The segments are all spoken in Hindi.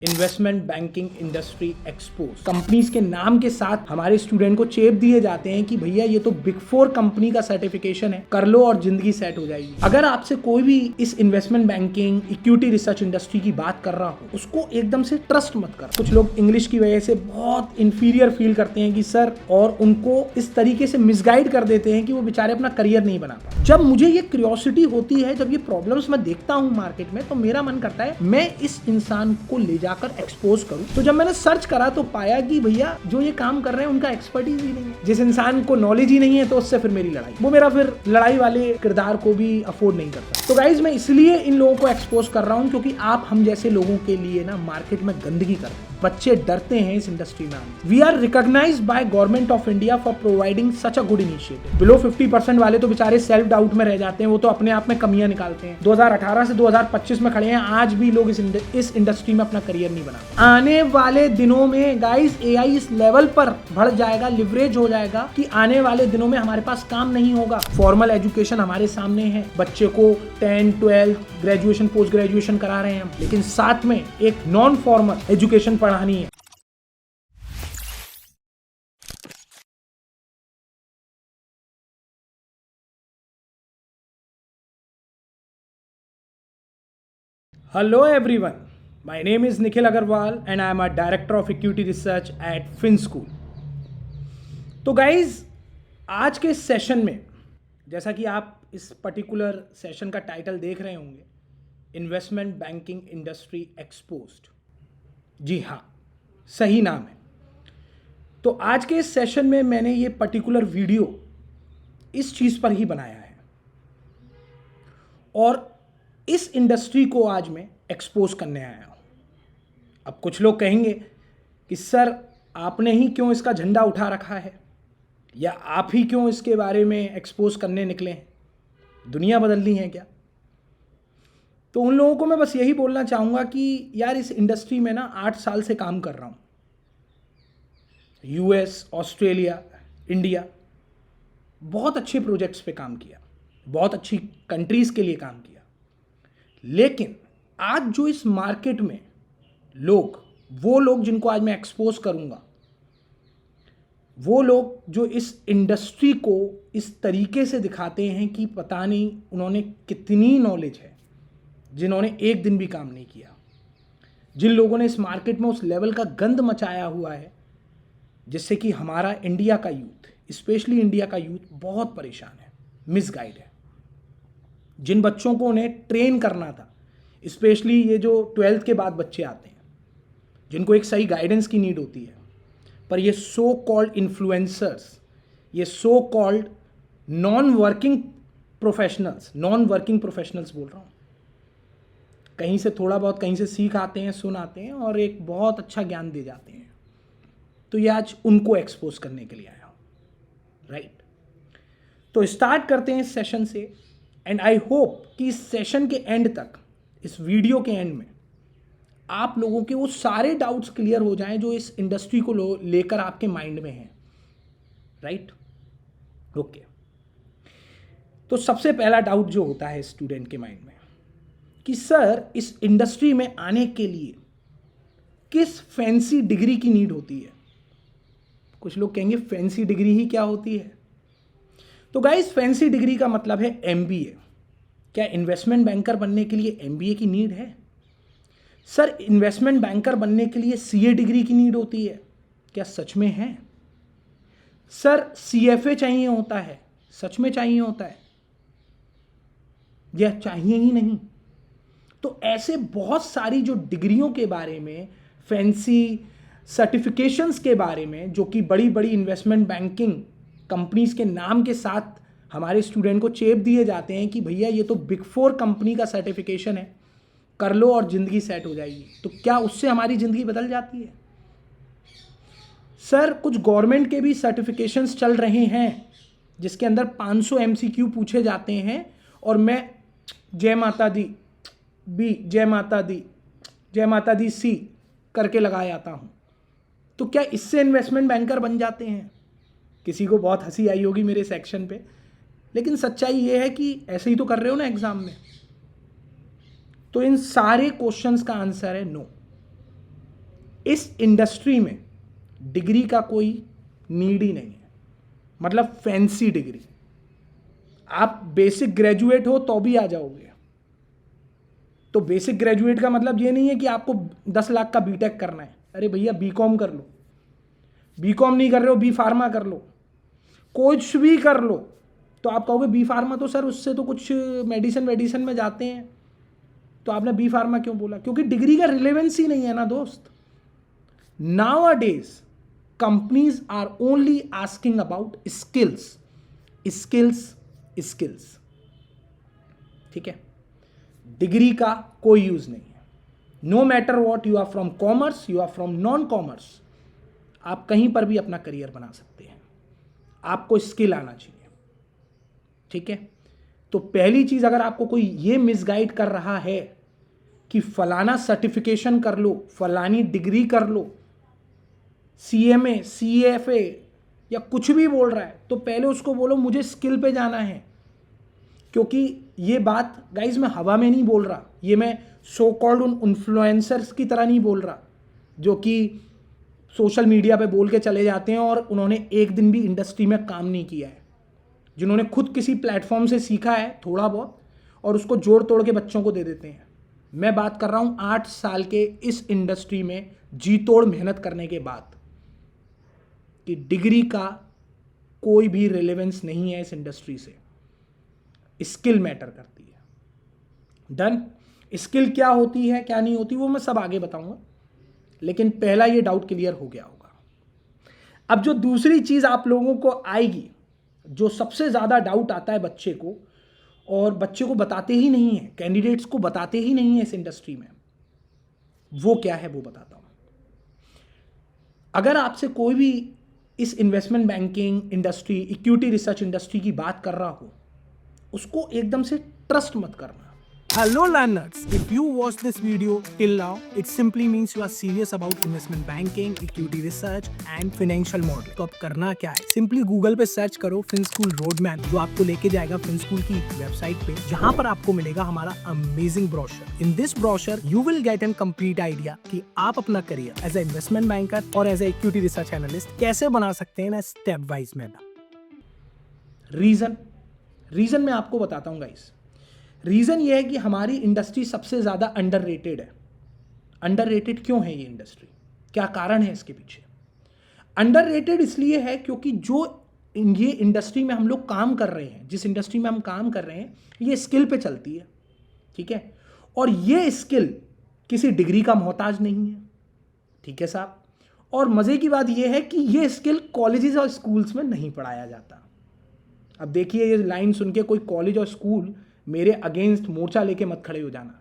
Investment banking industry expose companies के नाम के साथ हमारे स्टूडेंट को चेप दिए जाते हैं कि भैया ये तो बिग 4 कंपनी का सर्टिफिकेशन है, कर लो और जिंदगी सेट हो जाएगी। अगर आपसे कोई भी इस investment banking equity research industry की बात कर रहा हो, उसको एकदम से ट्रस्ट मत कर। कुछ लोग इंग्लिश की वजह से बहुत इंफीरियर फील करते हैं कि सर, और उनको इस तरीके से मिसगाइड कर देते हैं कि वो बेचारे अपना करियर नहीं बना पाते। जब मुझे ये क्यूरियोसिटी होती है, जब ये प्रॉब्लम्स मैं देखता हूँ मार्केट में, तो मेरा मन करता है मैं इस इंसान को ले जाकर एक्सपोज करूं। तो जब मैंने सर्च करा तो पाया कि भैया जो ये काम कर रहे हैं उनका एक्सपर्टीज ही नहीं है। जिस इंसान को नॉलेज ही नहीं है तो उससे फिर मेरी लड़ाई, वो मेरा फिर लड़ाई वाले किरदार को भी अफोर्ड नहीं करता। तो गाइज, मैं इसलिए इन लोगों को एक्सपोज कर रहा हूं क्योंकि आप हम जैसे लोगों के लिए ना मार्केट में गंदगी करते हैं। बच्चे डरते हैं इस इंडस्ट्री में। We are recognised by government of India for providing such a good initiative. Below 50% वाले तो बेचारे सेल्फ डाउट में रह जाते हैं, वो तो अपने आप में कमियां निकालते हैं। 2018 से 2025 में खड़े हैं, आज भी लोग इस इंडस्ट्री में अपना करियर नहीं बना। आने वाले दिनों में गाइस एआई इस लेवल पर बढ़ जाएगा, लिवरेज हो जाएगा कि आने वाले दिनों में हमारे पास काम नहीं होगा। फॉर्मल एजुकेशन हमारे सामने है, बच्चे को 10, 12, ग्रेजुएशन, पोस्ट ग्रेजुएशन करा रहे हैं हम, लेकिन साथ में एक नॉन फॉर्मल एजुकेशन पढ़ानी है। Hello everyone, my name is Nikhil Agarwal and I am a Director of Equity Research at FinSchool। तो गाइज, आज के सेशन में, जैसा कि आप इस पर्टिकुलर सेशन का टाइटल देख रहे होंगे, इन्वेस्टमेंट बैंकिंग इंडस्ट्री एक्सपोज्ड। जी हाँ, सही नाम है। तो आज के इस सेशन में मैंने ये पर्टिकुलर वीडियो इस चीज़ पर ही बनाया है और इस इंडस्ट्री को आज मैं एक्सपोज करने आया हूँ। अब कुछ लोग कहेंगे कि सर, आपने ही क्यों इसका झंडा उठा रखा है, या आप ही क्यों इसके बारे में एक्सपोज करने निकले हैं, दुनिया बदलनी है क्या? तो उन लोगों को मैं बस यही बोलना चाहूँगा कि यार, इस इंडस्ट्री में ना 8 साल से काम कर रहा हूँ। यूएस, ऑस्ट्रेलिया, इंडिया, बहुत अच्छे प्रोजेक्ट्स पे काम किया, बहुत अच्छी कंट्रीज़ के लिए काम किया। लेकिन आज जो इस मार्केट में वो लोग जिनको आज मैं एक्सपोज करूंगा, वो लोग जो इस इंडस्ट्री को इस तरीके से दिखाते हैं कि पता नहीं उन्होंने कितनी नॉलेज है, जिन्होंने एक दिन भी काम नहीं किया, जिन लोगों ने इस मार्केट में उस लेवल का गंद मचाया हुआ है जिससे कि हमारा इंडिया का यूथ, स्पेशली इंडिया का यूथ, बहुत परेशान है, मिसगाइड है। जिन बच्चों को उन्हें ट्रेन करना था, स्पेशली ये जो 12th के बाद बच्चे आते हैं, जिनको एक सही गाइडेंस की नीड होती है, पर ये सो कॉल्ड इन्फ्लुएंसर्स, ये so called non working professionals बोल रहा हूँ, कहीं से थोड़ा बहुत कहीं से सीख आते हैं, सुन आते हैं और एक बहुत अच्छा ज्ञान दे जाते हैं। तो ये आज उनको एक्सपोज करने के लिए आया हूँ, राइट? तो स्टार्ट करते हैं इस सेशन से, एंड आई होप कि इस सेशन के एंड तक, इस वीडियो के एंड में, आप लोगों के वो सारे डाउट्स क्लियर हो जाएं जो इस इंडस्ट्री को लेकर आपके माइंड में हैं, राइट? ओके। तो सबसे पहला डाउट जो होता है स्टूडेंट के माइंड में कि सर, इस इंडस्ट्री में आने के लिए किस फैंसी डिग्री की नीड होती है? कुछ लोग कहेंगे फैंसी डिग्री ही क्या होती है? तो गाइस, फैंसी डिग्री का मतलब है एमबीए। क्या इन्वेस्टमेंट बैंकर बनने के लिए एमबीए की नीड है? सर, इन्वेस्टमेंट बैंकर बनने के लिए सीए डिग्री की नीड होती है? क्या सच में है? सर, सीएफए चाहिए होता है? सच में चाहिए होता है या चाहिए ही नहीं? तो ऐसे बहुत सारी जो डिग्रियों के बारे में, फैंसी सर्टिफिकेशंस के बारे में, जो कि बड़ी बड़ी इन्वेस्टमेंट बैंकिंग कंपनीज के नाम के साथ हमारे स्टूडेंट को चेप दिए जाते हैं कि भैया ये तो बिग 4 कंपनी का सर्टिफिकेशन है, कर लो और ज़िंदगी सेट हो जाएगी। तो क्या उससे हमारी ज़िंदगी बदल जाती है? सर, कुछ गवर्नमेंट के भी सर्टिफिकेशंस चल रहे हैं जिसके अंदर 500 एमसीक्यू पूछे जाते हैं और मैं जय माता दी बी, जय माता दी, जय माता दी सी करके लगा जाता हूँ। तो क्या इससे इन्वेस्टमेंट बैंकर बन जाते हैं? किसी को बहुत हंसी आई होगी मेरे सेक्शन पे, लेकिन सच्चाई ये है कि ऐसे ही तो कर रहे हो ना एग्जाम में। तो इन सारे क्वेश्चंस का आंसर है नो। इस इंडस्ट्री में डिग्री का कोई नीड ही नहीं है, मतलब फैंसी डिग्री। आप बेसिक ग्रेजुएट हो तो भी आ जाओगे। तो बेसिक ग्रेजुएट का मतलब ये नहीं है कि आपको 10 लाख का बीटेक करना है। अरे भैया बीकॉम कर लो, बीकॉम नहीं कर रहे हो बी फार्मा कर लो, कुछ भी कर लो। तो आप कहोगे बी फार्मा तो सर उससे तो कुछ मेडिसिन में जाते हैं, तो आपने बी फार्मा क्यों बोला? क्योंकि डिग्री का रिलेवेंस ही नहीं है ना दोस्त। Nowadays, companies are only asking about skills, skills, skills। ठीक है, डिग्री का कोई यूज नहीं है। No matter what, you are from commerce, you are from non commerce, आप कहीं पर भी अपना करियर बना सकते हैं। आपको स्किल आना चाहिए। ठीक है, तो पहली चीज, अगर आपको कोई ये मिसगाइड कर रहा है कि फलाना सर्टिफिकेशन कर लो, फलानी डिग्री कर लो, CMA CFA या कुछ भी बोल रहा है, तो पहले उसको बोलो मुझे स्किल पे जाना है। क्योंकि ये बात गाइज मैं हवा में नहीं बोल रहा, ये मैं सो कॉल्ड उन इन्फ्लुएंसर्स की तरह नहीं बोल रहा जो कि सोशल मीडिया पे बोल के चले जाते हैं और उन्होंने एक दिन भी इंडस्ट्री में काम नहीं किया है, जिन्होंने खुद किसी प्लेटफॉर्म से सीखा है थोड़ा बहुत और उसको जोड़ तोड़ के बच्चों को दे देते हैं। मैं बात कर रहा हूँ 8 साल के इस इंडस्ट्री में जी तोड़ मेहनत करने के बाद, कि डिग्री का कोई भी रिलेवेंस नहीं है इस इंडस्ट्री से। स्किल मैटर करती है। डन। स्किल क्या होती है क्या नहीं होती वो मैं सब आगे बताऊंगा, लेकिन पहला ये डाउट क्लियर हो गया होगा। अब जो दूसरी चीज आप लोगों को आएगी, जो सबसे ज्यादा डाउट आता है बच्चे को, और बच्चे को बताते ही नहीं है, कैंडिडेट्स को बताते ही नहीं है इस इंडस्ट्री में, वो क्या है वो बताता हूं। अगर आपसे कोई भी इस investment banking industry, equity research industry की बात कर रहा हो, उसको एकदम से ट्रस्ट मत करना। Hello learners, if you watch this video till now, it simply means you are serious about investment banking, equity research and financial modeling। तो अब करना क्या है, सिंपली गूगल पे सर्च करो फिनस्कूल रोडमैप, जो आपको लेके जाएगा फिनस्कूल की वेबसाइट पे, जहाँ पर आपको मिलेगा हमारा amazing brochure. In this brochure you will get an complete idea कि आप अपना career as a investment banker और as a equity research analyst कैसे बना सकते हैं ना स्टेप वाइज मैनर। रीजन मैं आपको बताता हूँ गाइस। रीज़न ये है कि हमारी इंडस्ट्री सबसे ज़्यादा अंडररेटेड है। अंडररेटेड क्यों है ये इंडस्ट्री, क्या कारण है इसके पीछे? अंडररेटेड इसलिए है क्योंकि जो ये इंडस्ट्री में हम लोग काम कर रहे हैं, जिस इंडस्ट्री में हम काम कर रहे हैं, ये स्किल पे चलती है। ठीक है, और ये स्किल किसी डिग्री का मोहताज नहीं है। ठीक है साहब, और मज़े की बात ये है कि ये स्किल कॉलेजेस और स्कूल्स में नहीं पढ़ाया जाता। अब देखिए, ये लाइन सुन के कोई कॉलेज और स्कूल मेरे अगेंस्ट मोर्चा लेके मत खड़े हो जाना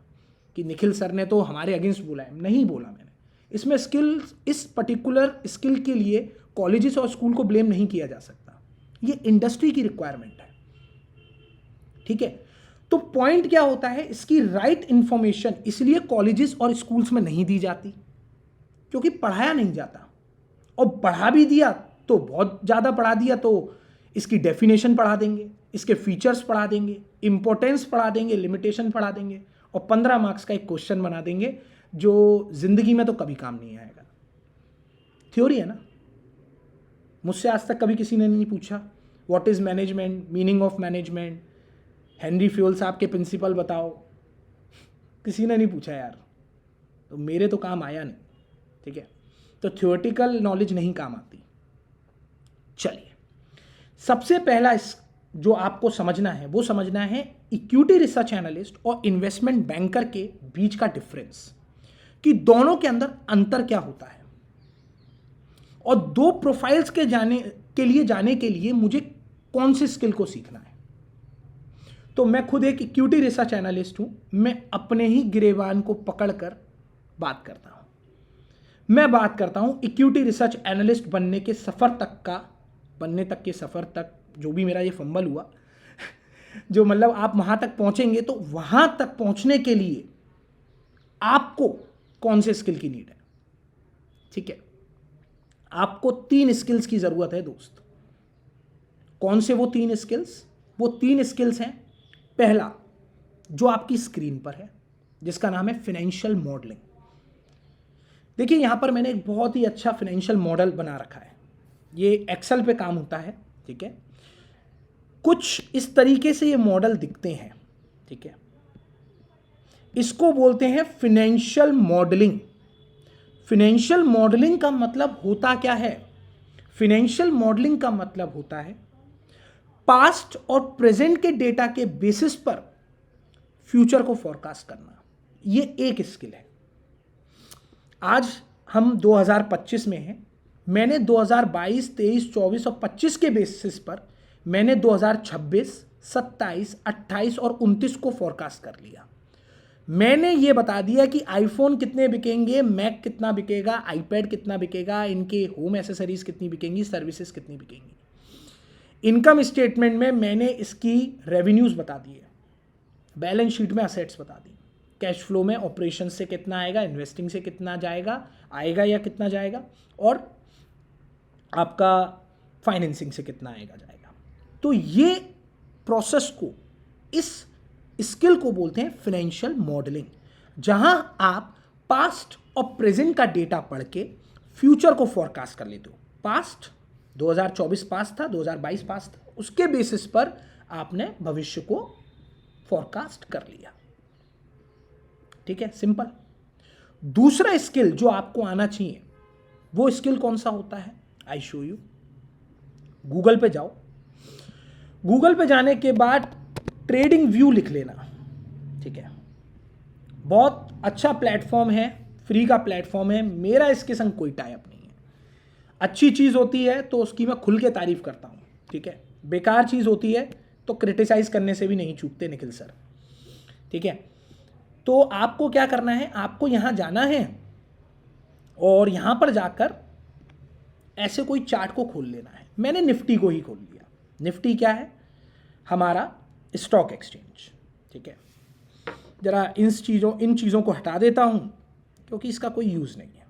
कि निखिल सर ने तो हमारे अगेंस्ट बोला है। नहीं बोला मैंने। इसमें स्किल, इस पर्टिकुलर स्किल के लिए कॉलेजेस और स्कूल को ब्लेम नहीं किया जा सकता, ये इंडस्ट्री की रिक्वायरमेंट है। ठीक है, तो पॉइंट क्या होता है, इसकी राइट इंफॉर्मेशन इसलिए कॉलेजेस और स्कूल्स में नहीं दी जाती क्योंकि पढ़ाया नहीं जाता, और पढ़ा भी दिया तो बहुत ज़्यादा पढ़ा दिया तो इसकी डेफिनेशन पढ़ा देंगे, इसके फीचर्स पढ़ा देंगे, इंपॉर्टेंस पढ़ा देंगे, लिमिटेशन पढ़ा देंगे, और 15 मार्क्स का एक क्वेश्चन बना देंगे जो जिंदगी में तो कभी काम नहीं आएगा। थ्योरी है ना। मुझसे आज तक कभी किसी ने नहीं पूछा what is management, meaning of management, Henry fuel साहब के प्रिंसिपल बताओ, किसी ने नहीं पूछा यार, तो मेरे तो काम आया नहीं। ठीक है, तो थ्योरेटिकल नॉलेज नहीं काम आती। चलिए, सबसे पहला जो आपको समझना है वो समझना है इक्विटी रिसर्च एनालिस्ट और इन्वेस्टमेंट बैंकर के बीच का डिफरेंस, कि दोनों के अंदर अंतर क्या होता है, और दो प्रोफाइल्स के जाने के लिए मुझे कौन से स्किल को सीखना है। तो मैं खुद एक इक्विटी रिसर्च एनालिस्ट हूं, मैं अपने ही गिरेबान को पकड़कर बात करता हूं। मैं बात करता हूं इक्विटी रिसर्च एनालिस्ट बनने के सफर तक जो भी मेरा ये फंबल हुआ, जो मतलब आप वहां तक पहुंचेंगे, तो वहां तक पहुंचने के लिए आपको कौन से स्किल की नीड है। ठीक है, आपको 3 स्किल्स की जरूरत है दोस्त। कौन से वो 3 स्किल्स? वो 3 स्किल्स हैं, पहला जो आपकी स्क्रीन पर है, जिसका नाम है फाइनेंशियल मॉडलिंग। देखिए यहाँ पर मैंने एक बहुत ही अच्छा फाइनेंशियल मॉडल बना रखा है, ये एक्सेल पे काम होता है, ठीक है। कुछ इस तरीके से ये मॉडल दिखते हैं, ठीक है। इसको बोलते हैं फाइनेंशियल मॉडलिंग। फाइनेंशियल मॉडलिंग का मतलब होता क्या है? फाइनेंशियल मॉडलिंग का मतलब होता है पास्ट और प्रेजेंट के डेटा के बेसिस पर फ्यूचर को फोरकास्ट करना। ये एक स्किल है। आज हम 2025 में हैं, मैंने 2022, 23, 24 और 25 के बेसिस पर मैंने 2026, 27, 28 और 29 को फोरकास्ट कर लिया। मैंने ये बता दिया कि आईफोन कितने बिकेंगे, मैक कितना बिकेगा, आईपैड कितना बिकेगा, इनके होम एसेसरीज कितनी बिकेंगी, सर्विसेज कितनी बिकेंगी। इनकम स्टेटमेंट में मैंने इसकी रेवेन्यूज बता दिए, बैलेंस शीट में असेट्स बता दी, कैश फ्लो में ऑपरेशन से कितना आएगा, इन्वेस्टिंग से कितना जाएगा, आएगा या कितना जाएगा, और आपका फाइनेंसिंग से कितना आएगा जाएगा। तो ये प्रोसेस को, इस स्किल को बोलते हैं फाइनेंशियल मॉडलिंग, जहां आप पास्ट और प्रेजेंट का डेटा पढ़ के फ्यूचर को फोरकास्ट कर लेते हो। पास्ट 2024 पास था, 2022 पास था, उसके बेसिस पर आपने भविष्य को फोरकास्ट कर लिया, ठीक है, सिंपल। दूसरा स्किल जो आपको आना चाहिए, वो स्किल कौन सा होता है? I show you. गूगल पे जाओ, गूगल पे जाने के बाद ट्रेडिंग व्यू लिख लेना, ठीक है। बहुत अच्छा प्लेटफॉर्म है, फ्री का प्लेटफॉर्म है, मेरा इसके संग कोई टाई अप नहीं है। अच्छी चीज़ होती है तो उसकी मैं खुल के तारीफ करता हूँ, ठीक है। बेकार चीज़ होती है तो क्रिटिसाइज करने से भी नहीं चूकते निखिल सर, ठीक है। तो आपको क्या करना है, आपको यहाँ जाना है और यहाँ पर जाकर ऐसे कोई चार्ट को खोल लेना है। मैंने निफ्टी को ही खोल लिया। निफ्टी क्या है? हमारा स्टॉक एक्सचेंज, ठीक है। जरा इन चीज़ों को हटा देता हूँ क्योंकि इसका कोई यूज़ नहीं है।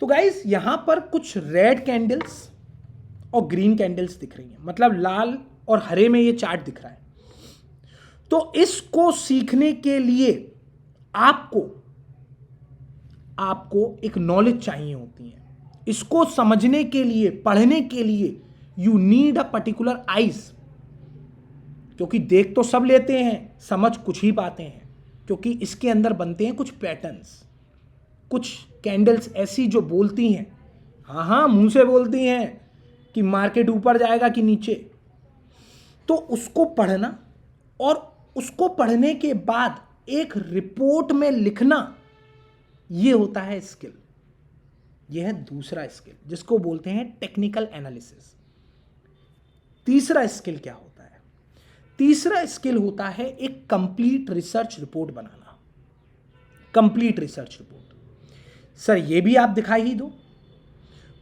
तो गाइस यहाँ पर कुछ रेड कैंडल्स और ग्रीन कैंडल्स दिख रही हैं, मतलब लाल और हरे में ये चार्ट दिख रहा है। तो इसको सीखने के लिए आपको एक नॉलेज चाहिए होती है। इसको समझने के लिए, पढ़ने के लिए you need a particular eyes, क्योंकि देख तो सब लेते हैं, समझ कुछ ही पाते हैं, क्योंकि इसके अंदर बनते हैं कुछ पैटर्न्स, कुछ कैंडल्स ऐसी जो बोलती हैं, हाँ मुंह से बोलती हैं कि मार्केट ऊपर जाएगा कि नीचे। तो उसको पढ़ना और उसको पढ़ने के बाद एक रिपोर्ट में लिखना, ये होता है स्किल। यह है दूसरा स्किल जिसको बोलते हैं टेक्निकल एनालिसिस। तीसरा स्किल क्या होता है? तीसरा स्किल होता है एक कंप्लीट रिसर्च रिपोर्ट बनाना। कंप्लीट रिसर्च रिपोर्ट सर ये भी आप दिखाई ही दो।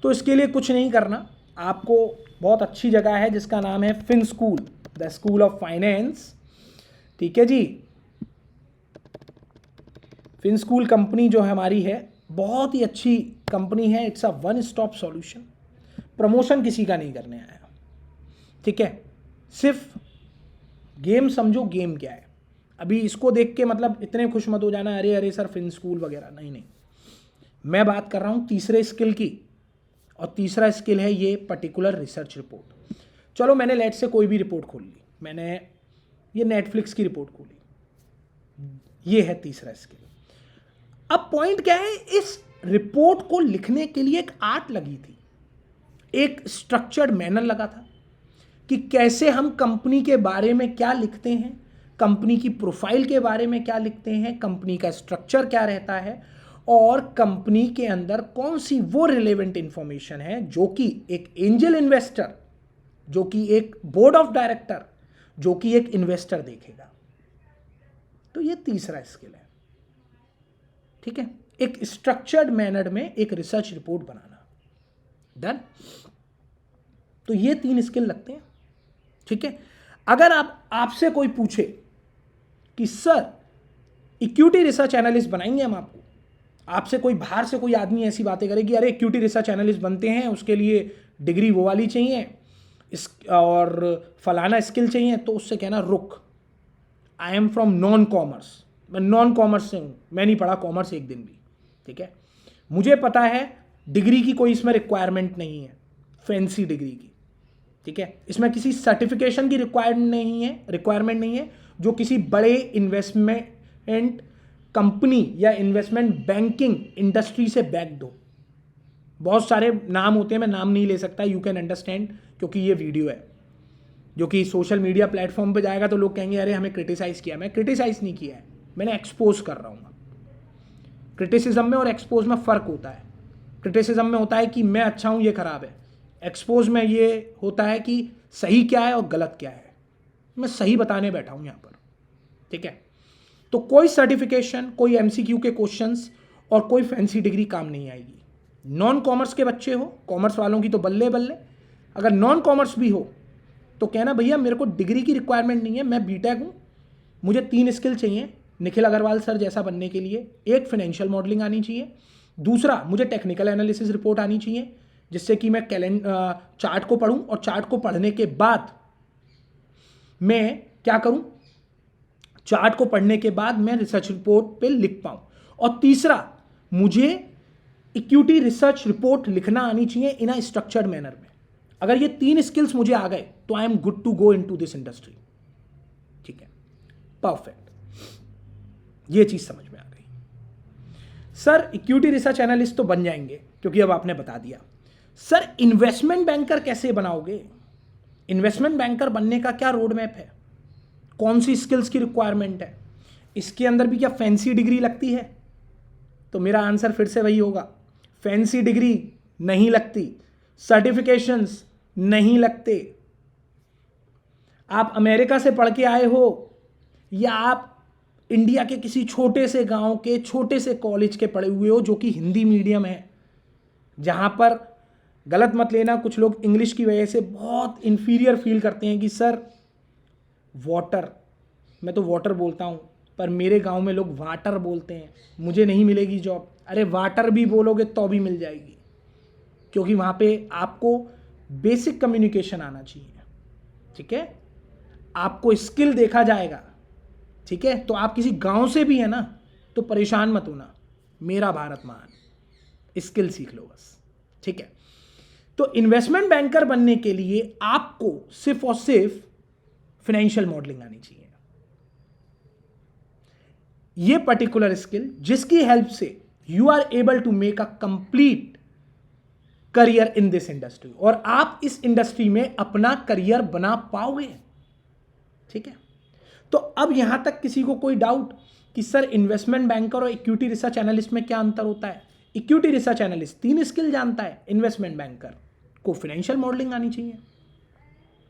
तो इसके लिए कुछ नहीं करना, आपको बहुत अच्छी जगह है जिसका नाम है fin school, the school of finance, ठीक है जी। फिन स्कूल कंपनी जो हमारी है बहुत ही अच्छी कंपनी है। It's a one stop solution. Promotion किसी का नहीं करने आया, ठीक है। सिर्फ गेम समझो, गेम क्या है। अभी इसको देख के मतलब इतने खुश मत हो जाना, अरे अरे सर फिन स्कूल वगैरह, नहीं। मैं बात कर रहा हूँ तीसरे स्किल की, और तीसरा स्किल है ये पर्टिकुलर रिसर्च रिपोर्ट। चलो मैंने लेट से कोई भी रिपोर्ट खोल ली, मैंने ये नेटफ्लिक्स की रिपोर्ट खोली, ये है तीसरा स्किल। अब पॉइंट क्या है, इस रिपोर्ट को लिखने के लिए एक आर्ट लगी थी, एक स्ट्रक्चर्ड मैनर लगा था कि कैसे हम कंपनी के बारे में क्या लिखते हैं, कंपनी की प्रोफाइल के बारे में क्या लिखते हैं, कंपनी का स्ट्रक्चर क्या रहता है, और कंपनी के अंदर कौन सी वो रिलेवेंट इंफॉर्मेशन है जो कि एक एंजल इन्वेस्टर, जो कि एक बोर्ड ऑफ डायरेक्टर, जो कि एक इन्वेस्टर देखेगा। तो ये तीसरा स्किल है, ठीक है। एक स्ट्रक्चर्ड मैनर में एक रिसर्च रिपोर्ट बनाना, डन। तो ये 3 स्किल लगते हैं, ठीक है। अगर आपसे कोई पूछे कि सर इक्विटी रिसर्च एनालिस्ट बनाएंगे हम आपसे कोई बाहर से कोई आदमी ऐसी बातें करे कि अरे इक्विटी रिसर्च एनालिस्ट बनते हैं, उसके लिए डिग्री वो वाली चाहिए और फलाना स्किल चाहिए, तो उससे कहना रुक, I am from non commerce, मैं नॉन कॉमर्स से हूँ, मैं नहीं पढ़ा कॉमर्स एक दिन भी, ठीक है। मुझे पता है डिग्री की कोई इसमें रिक्वायरमेंट नहीं है, फैंसी डिग्री की, ठीक है। इसमें किसी सर्टिफिकेशन की रिक्वायरमेंट नहीं है जो किसी बड़े इन्वेस्टमेंट कंपनी या इन्वेस्टमेंट बैंकिंग इंडस्ट्री से बैक्ड हो। बहुत सारे नाम होते हैं, मैं नाम नहीं ले सकता, यू कैन अंडरस्टैंड, क्योंकि ये वीडियो है जो कि सोशल मीडिया प्लेटफॉर्म पे जाएगा तो लोग कहेंगे अरे हमें क्रिटिसाइज़ किया। मैं क्रिटिसाइज़ नहीं किया है, मैंने एक्सपोज कर रहा हूँ। क्रिटिसिज्म में और एक्सपोज में फ़र्क होता है। क्रिटिसिज्म में होता है कि मैं अच्छा हूँ, ये खराब है। एक्सपोज में ये होता है कि सही क्या है और गलत क्या है। मैं सही बताने बैठा हूँ यहाँ पर, ठीक है। तो कोई सर्टिफिकेशन, कोई MCQ के क्वेश्चंस और कोई फैंसी डिग्री काम नहीं आएगी। नॉन कॉमर्स के बच्चे हो, कॉमर्स वालों की तो बल्ले बल्ले, अगर नॉन कॉमर्स भी हो तो कहना भैया मेरे को डिग्री की रिक्वायरमेंट नहीं है, मैं बीटेक हूँ, मुझे 3 स्किल चाहिए निखिल अग्रवाल सर जैसा बनने के लिए। एक, फाइनेंशियल मॉडलिंग आनी चाहिए। दूसरा, मुझे टेक्निकल एनालिसिस रिपोर्ट आनी चाहिए जिससे कि मैं चार्ट को पढूं और चार्ट को पढ़ने के बाद मैं क्या करूं, चार्ट को पढ़ने के बाद मैं रिसर्च रिपोर्ट पे लिख पाऊं। और तीसरा, मुझे इक्विटी रिसर्च रिपोर्ट लिखना आनी चाहिए इन अ स्ट्रक्चर्ड मैनर में। अगर ये 3 स्किल्स मुझे आ गए तो I am good to go into this industry, ठीक है, परफेक्ट। ये चीज समझ में आ गई। सर इक्विटी रिसर्च एनालिस्ट तो बन जाएंगे क्योंकि अब आपने बता दिया। सर इन्वेस्टमेंट बैंकर कैसे बनाओगे? इन्वेस्टमेंट बैंकर बनने का क्या रोड मैप है? कौन सी स्किल्स की रिक्वायरमेंट है? इसके अंदर भी क्या फैंसी डिग्री लगती है? तो मेरा आंसर फिर से वही होगा, फैंसी डिग्री नहीं लगती, सर्टिफिकेशंस नहीं लगते। आप अमेरिका से पढ़ के आए हो या आप इंडिया के किसी छोटे से गांव के छोटे से कॉलेज के पढ़े हुए हो जो कि हिंदी मीडियम है, जहां पर, गलत मत लेना, कुछ लोग इंग्लिश की वजह से बहुत इंफीरियर फील करते हैं कि सर वाटर, मैं तो वाटर बोलता हूं पर मेरे गांव में लोग वाटर बोलते हैं, मुझे नहीं मिलेगी जॉब। अरे वाटर भी बोलोगे तो भी मिल जाएगी, क्योंकि वहां पे आपको बेसिक कम्युनिकेशन आना चाहिए, ठीक है, आपको स्किल देखा जाएगा, ठीक है। तो आप किसी गांव से भी है ना तो परेशान मत होना, मेरा भारत महान, स्किल सीख लो बस, ठीक है। तो इन्वेस्टमेंट बैंकर बनने के लिए आपको सिर्फ और सिर्फ फाइनेंशियल मॉडलिंग आनी चाहिए। ये पर्टिकुलर स्किल जिसकी हेल्प से you are able to make a complete career in this industry, और आप इस इंडस्ट्री में अपना करियर बना पाओगे, ठीक है। तो अब यहां तक किसी को कोई डाउट कि सर इन्वेस्टमेंट बैंकर और इक्विटी रिसर्च एनालिस्ट में क्या अंतर होता है? इक्विटी रिसर्च एनालिस्ट 3 स्किल जानता है, इन्वेस्टमेंट बैंकर को फाइनेंशियल मॉडलिंग आनी चाहिए।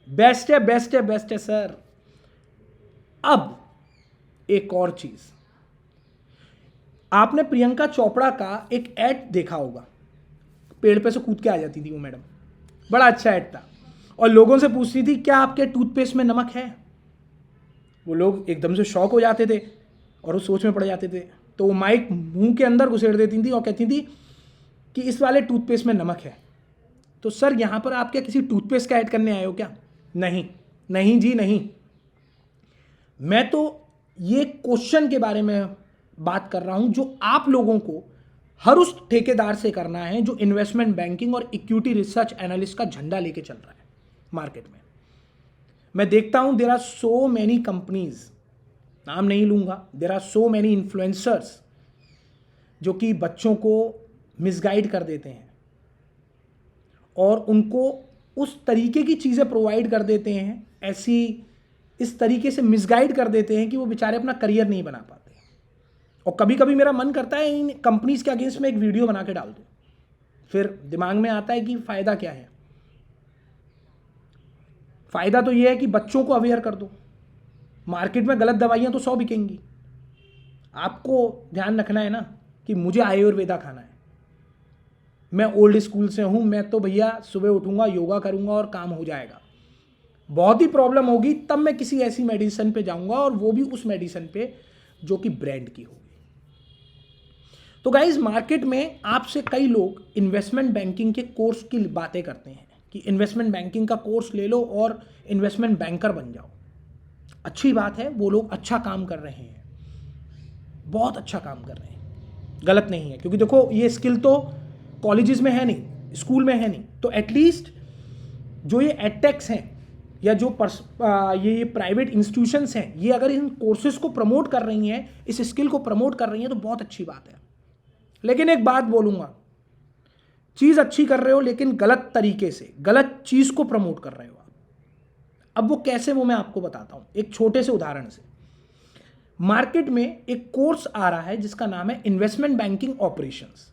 बेस्ट है, बेस्ट है, बेस्ट है सर। अब एक और चीज, आपने प्रियंका चोपड़ा का एक ऐड देखा होगा, पेड़ पे से कूद के आ जाती थी वो मैडम, बड़ा अच्छा ऐड था, और लोगों से पूछती थी क्या आपके टूथपेस्ट में नमक है? वो लोग एकदम से शॉक हो जाते थे और वो सोच में पड़ जाते थे, तो वो माइक मुंह के अंदर घुसेड़ देती थी और कहती थी कि इस वाले टूथपेस्ट में नमक है। तो सर यहाँ पर आप क्या किसी टूथपेस्ट का ऐड करने आए हो क्या? नहीं, नहीं जी नहीं। मैं तो ये क्वेश्चन के बारे में बात कर रहा हूं जो आप लोगों को हर उस ठेकेदार से करना है जो इन्वेस्टमेंट बैंकिंग और इक्विटी रिसर्च एनालिस्ट का झंडा लेके चल रहा है मार्केट में। मैं देखता हूं there are so many companies, नाम नहीं लूंगा, there are so many influencers जो कि बच्चों को मिसगाइड कर देते हैं और उनको उस तरीके की चीज़ें प्रोवाइड कर देते हैं, ऐसी इस तरीके से मिसगाइड कर देते हैं कि वो बेचारे अपना करियर नहीं बना पाते। और कभी कभी मेरा मन करता है इन कंपनीज के अगेंस्ट में एक वीडियो बना के डाल दूं, फिर दिमाग में आता है कि फ़ायदा क्या है। फ़ायदा तो ये है कि बच्चों को अवेयर कर दो, मार्केट में गलत दवाइयाँ तो 100 बिकेंगी। आपको ध्यान रखना है ना कि मुझे आयुर्वेदा खाना है, मैं ओल्ड स्कूल से हूँ, मैं तो भैया सुबह उठूँगा, योगा करूँगा और काम हो जाएगा। बहुत ही प्रॉब्लम होगी तब मैं किसी ऐसी मेडिसिन पे जाऊँगा, और वो भी उस मेडिसिन पे जो कि ब्रांड की होगी। तो गाइज मार्केट में आपसे कई लोग इन्वेस्टमेंट बैंकिंग के कोर्स की बातें करते हैं कि इन्वेस्टमेंट बैंकिंग का कोर्स ले लो और इन्वेस्टमेंट बैंकर बन जाओ। अच्छी बात है, वो लोग अच्छा काम कर रहे हैं, बहुत अच्छा काम कर रहे हैं, गलत नहीं है, क्योंकि देखो ये स्किल तो कॉलेजेस में है नहीं, स्कूल में है नहीं, तो एटलीस्ट जो ये एडटेक्स हैं या जो ये प्राइवेट इंस्टीट्यूशंस हैं, ये अगर इन कोर्सेज को प्रमोट कर रही हैं, इस स्किल को प्रमोट कर रही हैं, तो बहुत अच्छी बात है। लेकिन एक बात बोलूँगा, चीज़ अच्छी कर रहे हो लेकिन गलत तरीके से, गलत चीज़ को प्रमोट कर रहे हो आप। अब वो कैसे, वो मैं आपको बताता हूँ एक छोटे से उदाहरण से। मार्केट में एक कोर्स आ रहा है जिसका नाम है इन्वेस्टमेंट बैंकिंग ऑपरेशंस।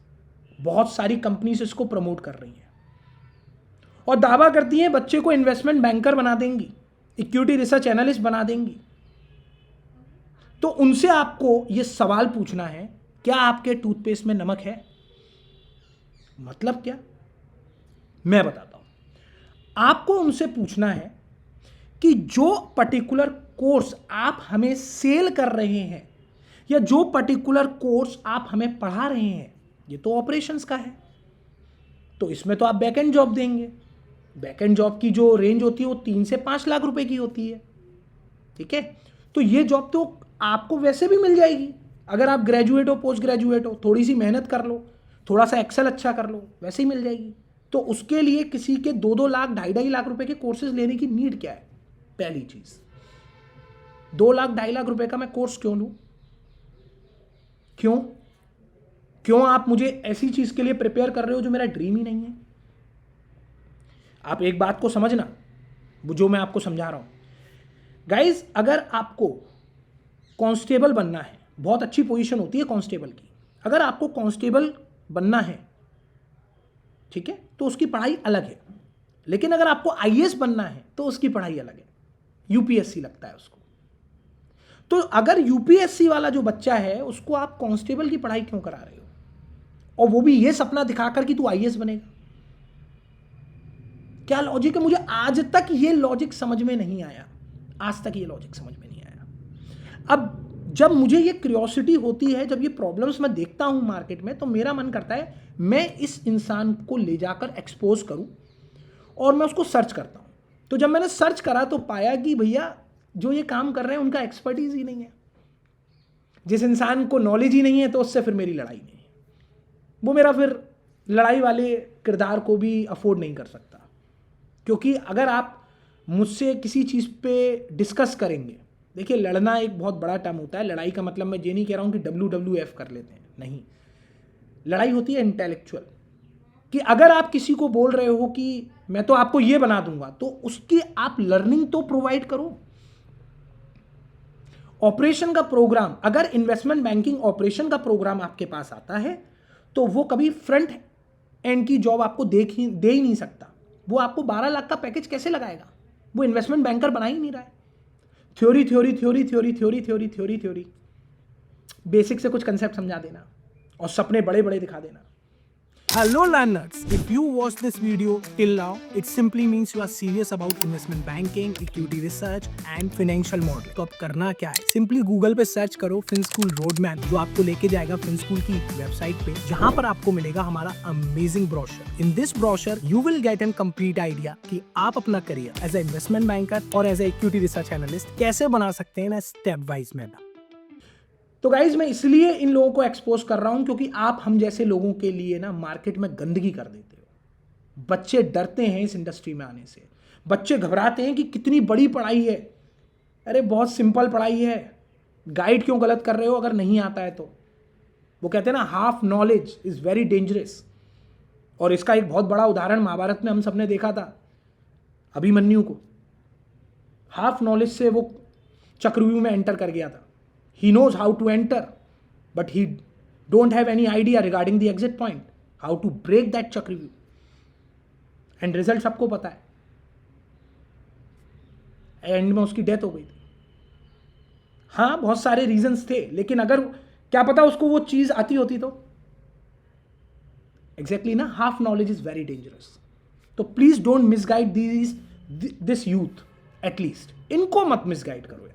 बहुत सारी कंपनीज इसको प्रमोट कर रही हैं और दावा करती हैं बच्चे को इन्वेस्टमेंट बैंकर बना देंगी, इक्विटी रिसर्च एनालिस्ट बना देंगी। तो उनसे आपको ये सवाल पूछना है, क्या आपके टूथपेस्ट में नमक है? मतलब क्या? मैं बताता हूं। आपको उनसे पूछना है कि जो पर्टिकुलर कोर्स आप हमें सेल कर रहे हैं या जो पर्टिकुलर कोर्स आप हमें पढ़ा रहे हैं, ये तो ऑपरेशंस का है, तो इसमें तो आप बैक एंड जॉब देंगे। बैक एंड जॉब की जो रेंज होती है वो 3 से 5 लाख रुपए की होती है, ठीक है। तो ये जॉब तो आपको वैसे भी मिल जाएगी अगर आप ग्रेजुएट हो, पोस्ट ग्रेजुएट हो, थोड़ी सी मेहनत कर लो, थोड़ा सा एक्सेल अच्छा कर लो, वैसे ही मिल जाएगी। तो उसके लिए किसी के 2-2 लाख, 2.5 लाख रुपए के कोर्सेज लेने की नीड क्या है? पहली चीज, 2 लाख, 2.5 लाख रुपए का मैं कोर्स क्यों लूं? क्यों आप मुझे ऐसी चीज के लिए प्रिपेयर कर रहे हो जो मेरा ड्रीम ही नहीं है? आप एक बात को समझना, जो मैं आपको समझा रहा हूं गाइज, अगर आपको कांस्टेबल बनना है, बहुत अच्छी पोजीशन होती है कांस्टेबल की, अगर आपको कांस्टेबल बनना है, ठीक है, तो उसकी पढ़ाई अलग है। लेकिन अगर आपको आईएएस बनना है तो उसकी पढ़ाई अलग है, यूपीएससी लगता है उसको। तो अगर यूपीएससी वाला जो बच्चा है उसको आप कांस्टेबल की पढ़ाई क्यों करा रहे हो, और वो भी ये सपना दिखाकर कि तू आईएएस बनेगा? क्या लॉजिक है? मुझे आज तक ये लॉजिक समझ में नहीं आया, आज तक ये लॉजिक समझ में नहीं आया। अब जब मुझे ये क्यूरियोसिटी होती है, जब ये प्रॉब्लम्स मैं देखता हूं मार्केट में, तो मेरा मन करता है मैं इस इंसान को ले जाकर एक्सपोज करूं और मैं उसको सर्च करता हूं। तो जब मैंने सर्च करा तो पाया कि भैया जो ये काम कर रहे हैं उनका एक्सपर्टीज ही नहीं है। जिस इंसान को नॉलेज ही नहीं है तो उससे फिर मेरी लड़ाई नहीं है, वो मेरा फिर लड़ाई वाले किरदार को भी अफोर्ड नहीं कर सकता। क्योंकि अगर आप मुझसे किसी चीज़ पे डिस्कस करेंगे, देखिए लड़ना एक बहुत बड़ा टर्म होता है। लड़ाई का मतलब मैं ये नहीं कह रहा हूँ कि WWF कर लेते हैं, नहीं। लड़ाई होती है इंटेलेक्चुअल, कि अगर आप किसी को बोल रहे हो कि मैं तो आपको ये बना दूंगा, तो उसकी आप लर्निंग तो प्रोवाइड करो। ऑपरेशन का प्रोग्राम, अगर इन्वेस्टमेंट बैंकिंग ऑपरेशन का प्रोग्राम आपके पास आता है तो वो कभी फ्रंट एंड की जॉब आपको दे ही नहीं सकता। वो आपको 12 लाख का पैकेज कैसे लगाएगा? वो इन्वेस्टमेंट बैंकर बना ही नहीं रहा है। थ्योरी, बेसिक से कुछ कंसेप्ट समझा देना और सपने बड़े बड़े दिखा देना। Hello learners, if you watch this video till now, it simply means you are serious about investment banking, equity research and financial modeling. तो अब करना क्या है? Simply Google पे सर्च करो FinSchool Roadmap, जो आपको लेके जाएगा FinSchool की वेबसाइट पे, जहाँ पर आपको मिलेगा हमारा amazing brochure. In this brochure, you will get a complete idea कि आप अपना career as a investment banker और as a equity research analyst कैसे बना सकते हैं ना स्टेप वाइज मैनर। तो गाइज मैं इसलिए इन लोगों को एक्सपोज कर रहा हूं क्योंकि आप हम जैसे लोगों के लिए ना मार्केट में गंदगी कर देते हो। बच्चे डरते हैं इस इंडस्ट्री में आने से, बच्चे घबराते हैं कि कितनी बड़ी पढ़ाई है। अरे बहुत सिंपल पढ़ाई है, गाइड क्यों गलत कर रहे हो अगर नहीं आता है तो? वो कहते हैं ना, half knowledge is very dangerous. और इसका एक बहुत बड़ा उदाहरण महाभारत में हम सबने देखा था, अभिमन्यु को। हाफ नॉलेज से वो चक्रव्यूह में एंटर कर गया था। He knows how to enter, but he don't have any idea regarding the exit point, how to break that चक्रव्यूह, and result सबको पता है। एंड में उसकी डेथ हो गई थी। हाँ, बहुत सारे रीजंस थे, लेकिन अगर क्या पता उसको वो चीज आती होती तो। एग्जैक्टली ना, half knowledge is very dangerous. तो please don't misguide this youth, at least इनको मत मिसगाइड करो यार,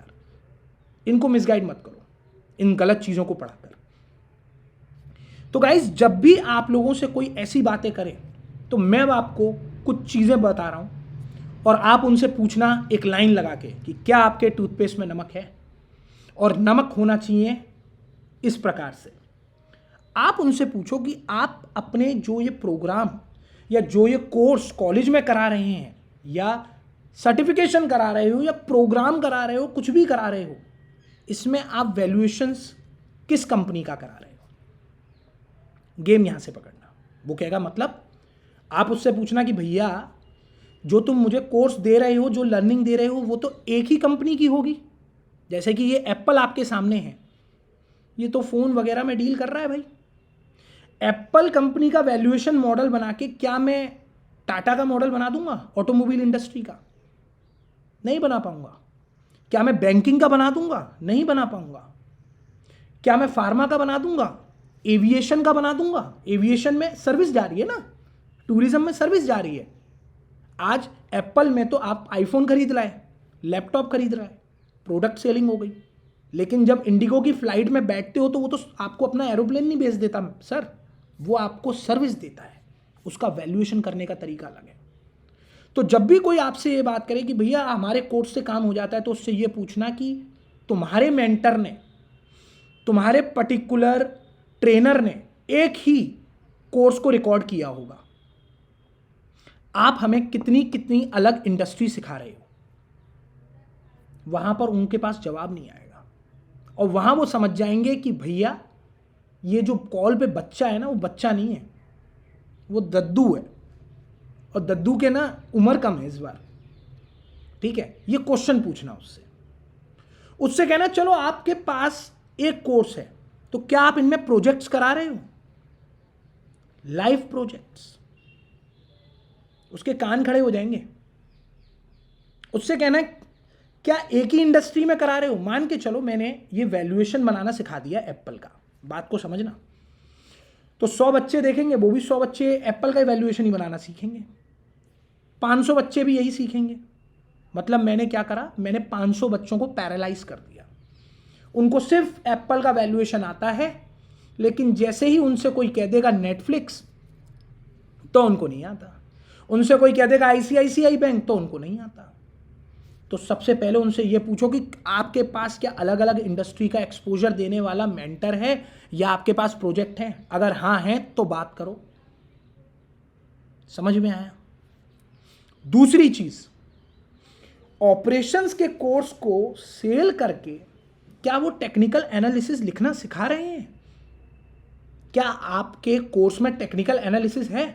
इनको मिसगाइड मत करो इन गलत चीजों को पढ़ाकर। तो गाइज, जब भी आप लोगों से कोई ऐसी बातें करें तो मैं आपको कुछ चीजें बता रहा हूं और आप उनसे पूछना एक लाइन लगा के कि क्या आपके टूथपेस्ट में नमक है। और नमक होना चाहिए इस प्रकार से, आप उनसे पूछो कि आप अपने जो ये प्रोग्राम या जो ये कोर्स कॉलेज में करा रहे हैं या सर्टिफिकेशन करा रहे हो या प्रोग्राम करा रहे हो, कुछ भी करा रहे हो, इसमें आप वैल्यूएशंस किस कंपनी का करा रहे हो। गेम यहां से पकड़ना। वो कहेगा मतलब आप उससे पूछना कि भैया जो तुम मुझे कोर्स दे रहे हो, जो लर्निंग दे रहे हो, वो तो एक ही कंपनी की होगी। जैसे कि ये एप्पल आपके सामने है, ये तो फ़ोन वगैरह में डील कर रहा है भाई। एप्पल कंपनी का वैल्यूएशन मॉडल बना के क्या मैं टाटा का मॉडल बना दूंगा ऑटोमोबाइल इंडस्ट्री का? नहीं बना पाऊंगा। क्या मैं बैंकिंग का बना दूंगा? नहीं बना पाऊंगा। क्या मैं फार्मा का बना दूंगा? एविएशन का बना दूंगा? एविएशन में सर्विस जा रही है ना, टूरिज्म में सर्विस जा रही है। आज एप्पल में तो आप आईफोन खरीद रहा है, लैपटॉप खरीद रहा है, प्रोडक्ट सेलिंग हो गई। लेकिन जब इंडिगो की फ्लाइट में बैठते हो तो वो तो आपको अपना एरोप्लेन नहीं भेज देता सर, वो आपको सर्विस देता है। उसका वैल्यूएशन करने का तरीका अलग है। तो जब भी कोई आपसे ये बात करे कि भैया हमारे कोर्स से काम हो जाता है, तो उससे ये पूछना कि तुम्हारे मेंटर ने, तुम्हारे पर्टिकुलर ट्रेनर ने एक ही कोर्स को रिकॉर्ड किया होगा, आप हमें कितनी कितनी अलग इंडस्ट्री सिखा रहे हो। वहां पर उनके पास जवाब नहीं आएगा और वहां वो समझ जाएंगे कि भैया ये जो कॉल पे बच्चा है ना, वो बच्चा नहीं है, वो दद्दू है। और दद्दू के ना उम्र कम है इस बार, ठीक है। ये क्वेश्चन पूछना उससे कहना चलो आपके पास एक कोर्स है, तो क्या आप इनमें प्रोजेक्ट्स करा रहे हो, लाइव प्रोजेक्ट्स? उसके कान खड़े हो जाएंगे। उससे कहना है क्या एक ही इंडस्ट्री में करा रहे हो? मान के चलो मैंने ये वैल्यूएशन बनाना सिखा दिया एप्पल का, बात को समझना। तो 100 बच्चे देखेंगे, वो भी 100 बच्चे एप्पल का वैल्यूएशन ही बनाना सीखेंगे, 500 बच्चे भी यही सीखेंगे। मतलब मैंने क्या करा, मैंने 500 बच्चों को पैरालाइज कर दिया। उनको सिर्फ एप्पल का वैल्यूएशन आता है, लेकिन जैसे ही उनसे कोई कह देगा नेटफ्लिक्स, तो उनको नहीं आता। उनसे कोई कह देगा आईसीआईसीआई बैंक, तो उनको नहीं आता। तो सबसे पहले उनसे ये पूछो कि आपके पास क्या अलग अलग इंडस्ट्री का एक्सपोजर देने वाला मेंटर है या आपके पास प्रोजेक्ट है? अगर हाँ है तो बात करो। समझ में आया? दूसरी चीज, ऑपरेशंस के कोर्स को सेल करके क्या वो टेक्निकल एनालिसिस लिखना सिखा रहे हैं? क्या आपके कोर्स में टेक्निकल एनालिसिस है?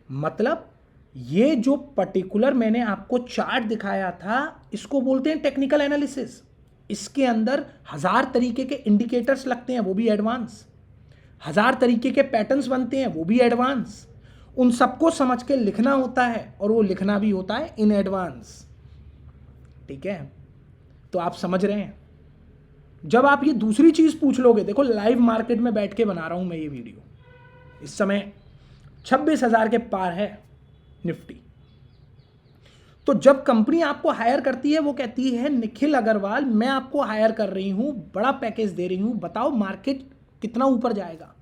मतलब ये जो पर्टिकुलर मैंने आपको चार्ट दिखाया था, इसको बोलते हैं टेक्निकल एनालिसिस। इसके अंदर 1000 तरीके के इंडिकेटर्स लगते हैं, वो भी एडवांस। 1000 तरीके के पैटर्न्स बनते हैं, वो भी एडवांस। उन सबको समझ के लिखना होता है, और वो लिखना भी होता है इन एडवांस। ठीक है, तो आप समझ रहे हैं। जब आप ये दूसरी चीज पूछ लोगे, देखो लाइव मार्केट में बैठ के बना रहा हूं मैं ये वीडियो, इस समय 26,000 के पार है निफ्टी। तो जब कंपनी आपको हायर करती है, वो कहती है निखिल अग्रवाल मैं आपको हायर कर रही हूं, बड़ा पैकेज दे रही हूं, बताओ मार्केट कितना ऊपर जाएगा।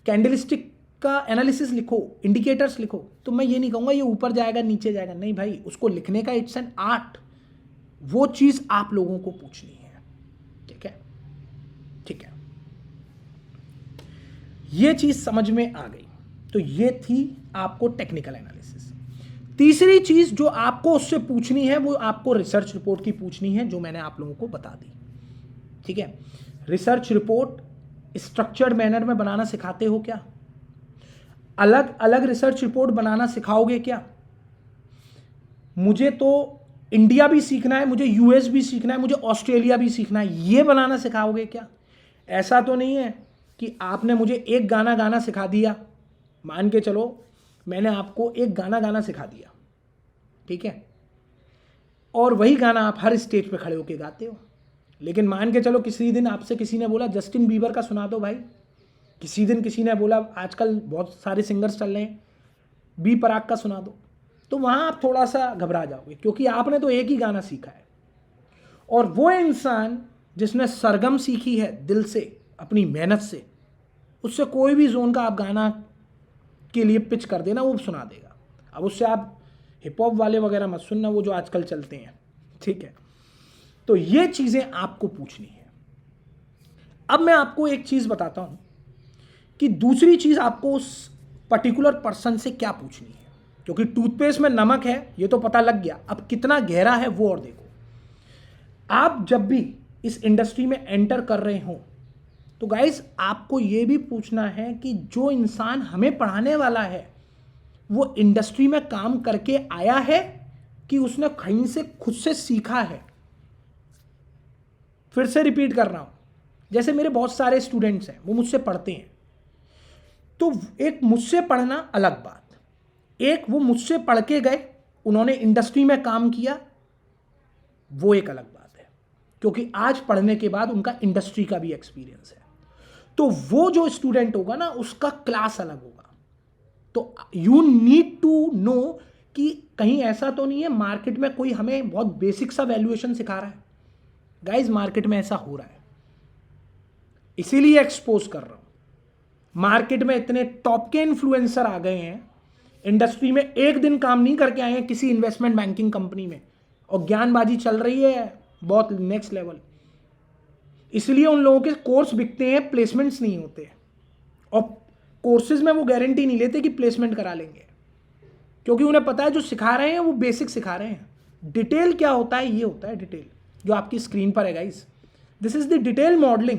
कैंडलस्टिक का एनालिसिस लिखो, इंडिकेटर्स लिखो। तो मैं ये नहीं कहूंगा ये ऊपर जाएगा नीचे जाएगा, नहीं भाई, उसको लिखने का इट्स एन आर्ट। वो चीज आप लोगों को पूछनी है। ठीक है, ठीक है, ये चीज समझ में आ गई। तो ये थी आपको टेक्निकल एनालिसिस। तीसरी चीज जो आपको उससे पूछनी है, वो आपको रिसर्च रिपोर्ट की पूछनी है, जो मैंने आप लोगों को बता दी। ठीक है, रिसर्च रिपोर्ट स्ट्रक्चर्ड मैनर में बनाना सिखाते हो क्या? अलग अलग रिसर्च रिपोर्ट बनाना सिखाओगे क्या? मुझे तो इंडिया भी सीखना है, मुझे यूएस भी सीखना है, मुझे ऑस्ट्रेलिया भी सीखना है, ये बनाना सिखाओगे क्या? ऐसा तो नहीं है कि आपने मुझे एक गाना गाना सिखा दिया। मान के चलो मैंने आपको एक गाना गाना सिखा दिया, ठीक है, और वही गाना आप हर स्टेज पे खड़े होके गाते हो। लेकिन मान के चलो किसी दिन आपसे किसी ने बोला जस्टिन बीबर का सुना दो भाई, किसी दिन किसी ने बोला आजकल बहुत सारे सिंगर्स चल रहे हैं, बी पराग का सुना दो, तो वहाँ आप थोड़ा सा घबरा जाओगे, क्योंकि आपने तो एक ही गाना सीखा है। और वो इंसान जिसने सरगम सीखी है दिल से, अपनी मेहनत से, उससे कोई भी जोन का आप गाना के लिए पिच कर देना, वो सुना देगा। अब उससे आप हिप हॉप वाले वगैरह मत सुनना, वो जो आजकल चलते हैं, ठीक है। तो ये चीज़ें आपको पूछनी है। अब मैं आपको एक चीज़ बताता हूँ कि दूसरी चीज़ आपको उस पर्टिकुलर पर्सन से क्या पूछनी है, क्योंकि टूथपेस्ट में नमक है ये तो पता लग गया, अब कितना गहरा है वो और देखो। आप जब भी इस इंडस्ट्री में एंटर कर रहे हो तो गाइस आपको ये भी पूछना है कि जो इंसान हमें पढ़ाने वाला है वो इंडस्ट्री में काम करके आया है कि उसने कहीं से खुद से सीखा है। फिर से रिपीट कर रहा हूं, जैसे मेरे बहुत सारे स्टूडेंट्स हैं वो मुझसे पढ़ते हैं, तो एक मुझसे पढ़ना अलग बात, एक वो मुझसे पढ़ के गए उन्होंने इंडस्ट्री में काम किया, वो एक अलग बात है, क्योंकि आज पढ़ने के बाद उनका इंडस्ट्री का भी एक्सपीरियंस है। तो वो जो स्टूडेंट होगा ना उसका क्लास अलग होगा। तो यू नीड टू नो कि कहीं ऐसा तो नहीं है मार्केट में कोई हमें बहुत बेसिक सा वैल्यूएशन सिखा रहा है। गाइस मार्केट में ऐसा हो रहा है, इसीलिए एक्सपोज कर रहा हूं। मार्केट में इतने टॉप के इन्फ्लुएंसर आ गए हैं, इंडस्ट्री में एक दिन काम नहीं करके आए हैं किसी इन्वेस्टमेंट बैंकिंग कंपनी में, और ज्ञानबाजी चल रही है बहुत नेक्स्ट लेवल। इसलिए उन लोगों के कोर्स बिकते हैं, प्लेसमेंट्स नहीं होते, और कोर्सेज में वो गारंटी नहीं लेते कि प्लेसमेंट करा लेंगे, क्योंकि उन्हें पता है जो सिखा रहे हैं वो बेसिक सिखा रहे हैं। डिटेल क्या होता है, ये होता है डिटेल जो आपकी स्क्रीन पर है guys, this is the detail modelling,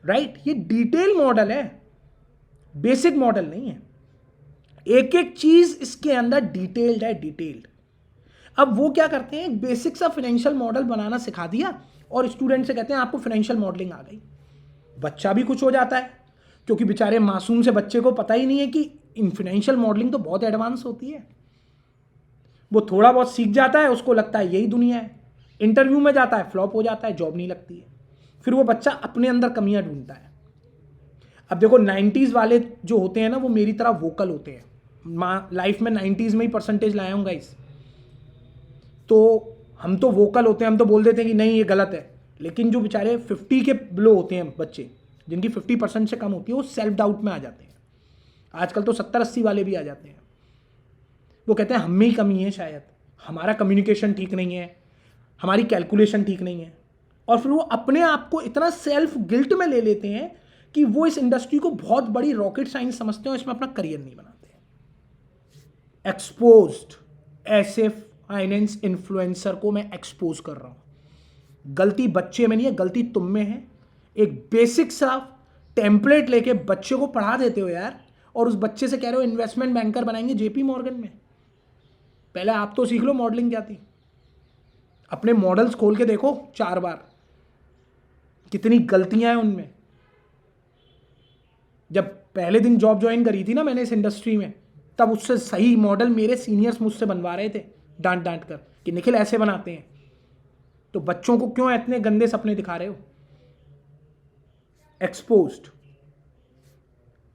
right. ये डिटेल मॉडल है, बेसिक मॉडल नहीं है। एक एक चीज इसके अंदर डिटेल्ड है, डिटेल्ड। अब वो क्या करते हैं, एक बेसिक सा फाइनेंशियल मॉडल बनाना सिखा दिया और स्टूडेंट से कहते हैं आपको फाइनेंशियल मॉडलिंग आ गई। बच्चा भी खुश हो जाता है, क्योंकि बेचारे मासूम से बच्चे को पता ही नहीं है कि इन फाइनेंशियल मॉडलिंग तो बहुत एडवांस होती है। वो थोड़ा बहुत सीख जाता है, उसको लगता है यही दुनिया है, इंटरव्यू में जाता है फ्लॉप हो जाता है, जॉब नहीं लगती है, फिर वो बच्चा अपने अंदर कमियां ढूंढता है। अब देखो 90s वाले जो होते हैं ना वो मेरी तरह वोकल होते हैं। लाइफ में 90s में ही परसेंटेज लाया हूँ गाइस, तो हम तो वोकल होते हैं, हम तो बोल देते हैं कि नहीं ये गलत है। लेकिन जो बेचारे 50 के बिलो होते हैं बच्चे, जिनकी 50% से कम होती है, वो सेल्फ डाउट में आ जाते हैं। आजकल तो 70-80 वाले भी आ जाते हैं। वो कहते हैं हम में ही कमी है, शायद हमारा कम्युनिकेशन ठीक नहीं है, हमारी कैलकुलेशन ठीक नहीं है, और फिर वो अपने आप को इतना सेल्फ गिल्ट में ले लेते हैं कि वो इस इंडस्ट्री को बहुत बड़ी रॉकेट साइंस समझते हैं और इसमें अपना करियर नहीं बनाते। एक्सपोज्ड, ऐसे फाइनेंस इन्फ्लुएंसर को मैं एक्सपोज कर रहा हूं। गलती बच्चे में नहीं है, गलती तुम में है। एक बेसिक सा टेम्पलेट लेके बच्चे को पढ़ा देते हो यार, और उस बच्चे से कह रहे हो इन्वेस्टमेंट बैंकर बनाएंगे जेपी मॉर्गन में। पहले आप तो सीख लो मॉडलिंग क्या थी, अपने मॉडल्स खोल के देखो 4 बार, कितनी गलतियां हैं उनमें। जब पहले दिन जॉब ज्वाइन करी थी ना मैंने इस इंडस्ट्री में, तब उससे सही मॉडल मेरे सीनियर्स मुझसे बनवा रहे थे डांट डांट कर कि निखिल ऐसे बनाते हैं। तो बच्चों को क्यों इतने गंदे सपने दिखा रहे हो। एक्सपोज्ड,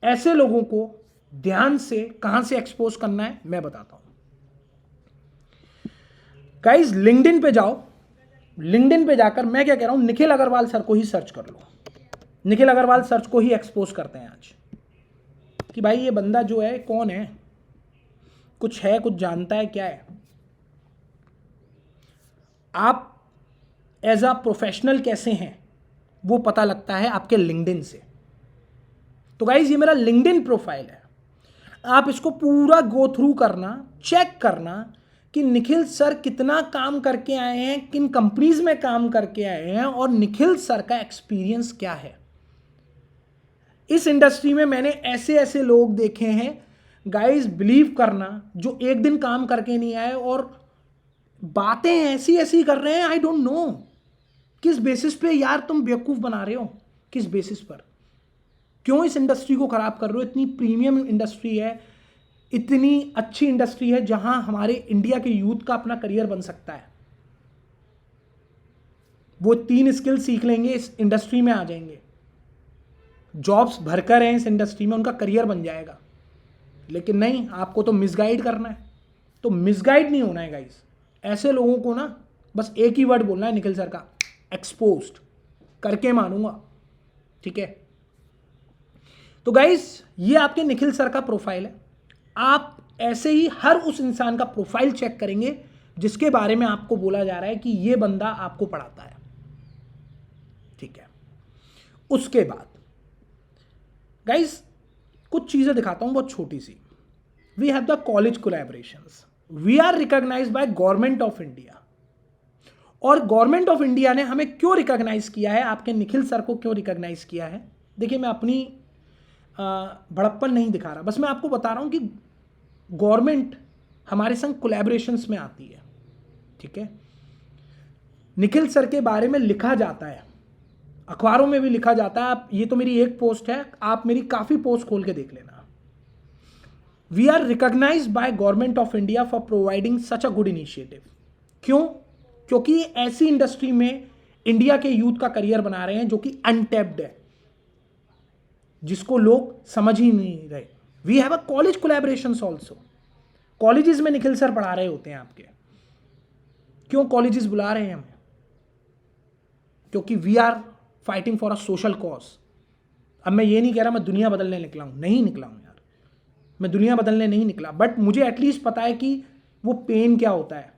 ऐसे लोगों को ध्यान से कहां से एक्सपोज करना है मैं बताता हूं। गाइस लिंक्डइन पे जाओ, लिंक्डइन पे जाकर मैं क्या कह रहा हूं, निखिल अग्रवाल सर को ही सर्च कर लो। निखिल अग्रवाल सर्च को ही एक्सपोज करते हैं आज कि भाई ये बंदा जो है कौन है, कुछ है, कुछ जानता है, क्या है। आप एज अ प्रोफेशनल कैसे हैं वो पता लगता है आपके लिंक्डइन से। तो गाइज ये मेरा लिंक्डइन प्रोफाइल है, आप इसको पूरा गो थ्रू करना, चेक करना कि निखिल सर कितना काम करके आए हैं, किन कंपनीज में काम करके आए हैं, और निखिल सर का एक्सपीरियंस क्या है। इस इंडस्ट्री में मैंने ऐसे ऐसे लोग देखे हैं गाइज, बिलीव करना, जो एक दिन काम करके नहीं आए और बातें ऐसी ऐसी कर रहे हैं। आई डोंट नो किस बेसिस पे यार तुम बेवकूफ बना रहे हो, किस बेसिस पर, क्यों इस इंडस्ट्री को खराब कर रहे हो। इतनी प्रीमियम इंडस्ट्री है, इतनी अच्छी इंडस्ट्री है जहां हमारे इंडिया के यूथ का अपना करियर बन सकता है। वो 3 स्किल सीख लेंगे, इस इंडस्ट्री में आ जाएंगे, जॉब्स भरकर हैं इस इंडस्ट्री में, उनका करियर बन जाएगा। लेकिन नहीं, आपको तो मिसगाइड करना है। तो मिसगाइड नहीं होना है गाइस। ऐसे लोगों को ना बस एक ही वर्ड बोलना है निखिल सर का, एक्सपोज्ड करके मानूंगा, ठीक है। तो गाइस ये आपके निखिल सर का प्रोफाइल है। आप ऐसे ही हर उस इंसान का प्रोफाइल चेक करेंगे जिसके बारे में आपको बोला जा रहा है कि ये बंदा आपको पढ़ाता है, ठीक है। उसके बाद गाइस कुछ चीज़ें दिखाता हूँ बहुत छोटी सी. We have the college collaborations. We are recognised by government of India. और गवर्नमेंट ऑफ इंडिया ने हमें क्यों रिकॉग्नाइज किया है, आपके निखिल सर को क्यों रिकॉग्नाइज किया है? देखिए मैं अपनी बड़प्पन नहीं दिखा रहा, बस मैं आपको बता रहा हूँ कि गवर्नमेंट हमारे संग कोलैबोरेशंस में आती है. ठीक है, निखिल सर के बारे में लिखा जाता है, अखबारों में भी लिखा जाता है. आप, ये तो मेरी एक पोस्ट है, आप मेरी काफ़ी पोस्ट खोल के देख लेना. We are recognised by government of India for providing such a good initiative. क्यों? क्योंकि ऐसी इंडस्ट्री में इंडिया के यूथ का करियर बना रहे हैं जो कि अनटैप्ड है, जिसको लोग समझ ही नहीं रहे. We have a college collaborations also. Colleges में निखिल सर पढ़ा रहे होते हैं आपके. क्यों कॉलेजेस बुला रहे हैं हमें? क्योंकि we are fighting for a social cause. अब मैं ये नहीं कह रहा मैं दुनिया बदलने निकला हूं, नहीं निकला हूं यार, मैं दुनिया बदलने नहीं निकला, बट मुझे एटलीस्ट पता है कि वो पेन क्या होता है,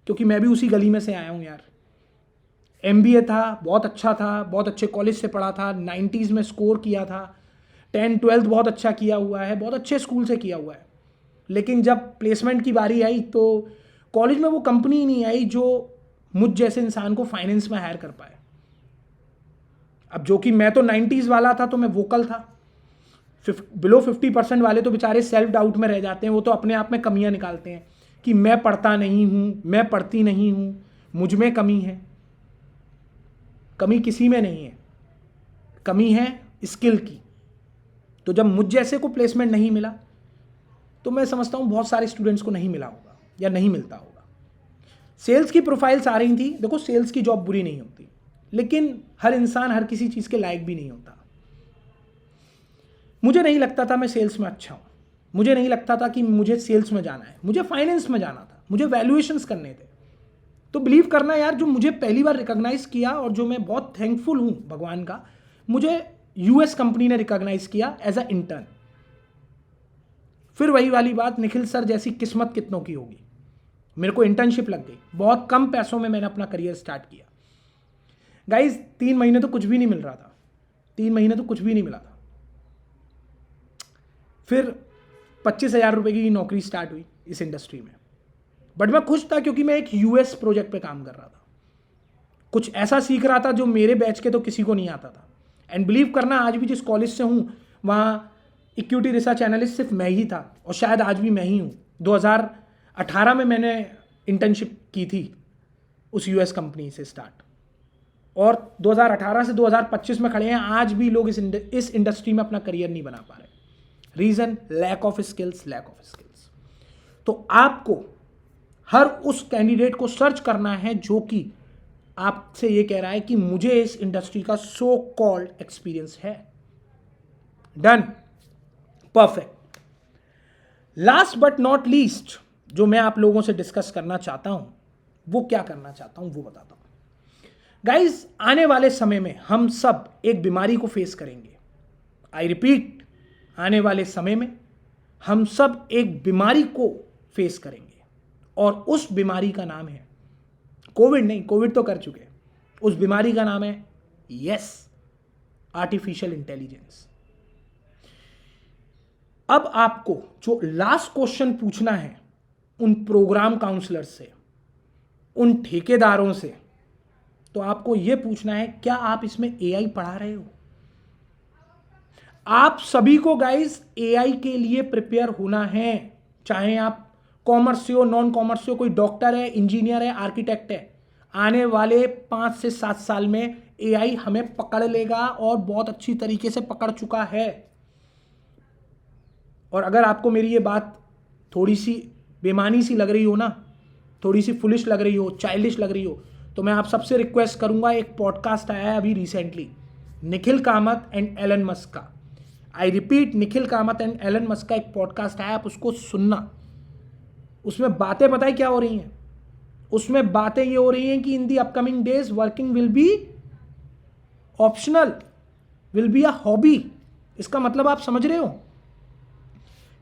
क्योंकि मैं भी उसी गली में से आया हूं यार. MBA था, बहुत अच्छा था, बहुत अच्छे कॉलेज से पढ़ा था, 90s में स्कोर किया था, 10th-12th बहुत अच्छा किया हुआ है, बहुत अच्छे स्कूल से किया हुआ है. लेकिन जब प्लेसमेंट की बारी आई तो कॉलेज में वो कंपनी ही नहीं आई जो मुझ जैसे इंसान को फाइनेंस में हायर कर पाए. अब जो कि मैं तो 90s वाला था तो मैं वोकल था. बिलो 50% वाले तो बेचारे सेल्फ डाउट में रह जाते हैं. वो तो अपने आप में कमियां निकालते हैं कि मैं पढ़ता नहीं हूँ, मैं पढ़ती नहीं हूँ, मुझ में कमी है. कमी किसी में नहीं है, कमी है स्किल की. तो जब मुझ जैसे को प्लेसमेंट नहीं मिला तो मैं समझता हूँ बहुत सारे स्टूडेंट्स को नहीं मिला होगा या नहीं मिलता होगा. सेल्स की प्रोफाइल्स आ रही थी. देखो सेल्स की जॉब बुरी नहीं होती, लेकिन हर इंसान हर किसी चीज़ के लायक भी नहीं होता. मुझे नहीं लगता था मैं सेल्स में अच्छा हूँ. मुझे नहीं लगता था कि मुझे सेल्स में जाना है. मुझे फाइनेंस में जाना था, मुझे वैल्यूएशंस करने थे. तो बिलीव करना यार, जो मुझे पहली बार रिकॉग्नाइज किया और जो मैं बहुत थैंकफुल हूँ भगवान का, मुझे US कंपनी ने रिकॉग्नाइज किया एज अ इंटर्न. फिर वही वाली बात, निखिल सर जैसी किस्मत कितनों की होगी. मेरे को इंटर्नशिप लग गई, बहुत कम पैसों में मैंने अपना करियर स्टार्ट किया. गाइज 3 महीने तो कुछ भी नहीं मिल रहा था, 3 महीने तो कुछ भी नहीं मिला था. फिर 25,000 रुपये की नौकरी स्टार्ट हुई इस इंडस्ट्री में. बट मैं खुश था क्योंकि मैं एक US प्रोजेक्ट पे काम कर रहा था. कुछ ऐसा सीख रहा था जो मेरे बैच के तो किसी को नहीं आता था. एंड बिलीव करना, आज भी जिस कॉलेज से हूँ वहाँ इक्विटी रिसर्च एनालिस्ट सिर्फ मैं ही था, और शायद आज भी मैं ही हूँ. 2018 में मैंने इंटर्नशिप की थी उस US कंपनी से स्टार्ट, और 2018 से 2025 में खड़े हैं. आज भी लोग इस इंडस्ट्री में अपना करियर नहीं बना पा रहे. Reason lack of skills, lack of skills. तो आपको हर उस कैंडिडेट को सर्च करना है जो कि आपसे ये कह रहा है कि मुझे इस इंडस्ट्री का सो कॉल्ड एक्सपीरियंस है. Done, perfect. Last but not least जो मैं आप लोगों से डिस्कस करना चाहता हूं, वो क्या करना चाहता हूं वो बताता हूं. गाइज, आने वाले समय में हम सब एक बीमारी को फेस करेंगे. आई रिपीट, आने वाले समय में हम सब एक बीमारी को फेस करेंगे, और उस बीमारी का नाम है कोविड. नहीं, कोविड तो कर चुके. उस बीमारी का नाम है आर्टिफिशियल इंटेलिजेंस. अब आपको जो लास्ट क्वेश्चन पूछना है उन प्रोग्राम काउंसलर से, उन ठेकेदारों से, तो आपको यह पूछना है क्या आप इसमें AI पढ़ा रहे हो? आप सभी को गाइस AI के लिए प्रिपेयर होना है. चाहे आप कॉमर्स से हो, नॉन कॉमर्स से हो, कोई डॉक्टर है, इंजीनियर है, आर्किटेक्ट है. आने वाले 5 से 7 साल में AI हमें पकड़ लेगा, और बहुत अच्छी तरीके से पकड़ चुका है. और अगर आपको मेरी ये बात थोड़ी सी बेमानी सी लग रही हो ना, थोड़ी सी फुलिश लग रही हो, चाइल्डिश लग रही हो, तो मैं आप सबसे रिक्वेस्ट करूंगा, एक पॉडकास्ट आया है अभी recently, Nikhil Kamath and Elon Musk का. I repeat, Nikhil Kamath and Elon Musk का एक पॉडकास्ट आया, आप उसको सुनना. उसमें बातें पता है क्या हो रही हैं? उसमें बातें ये हो रही हैं कि in the upcoming days working will be optional, will be a hobby. इसका मतलब आप समझ रहे हो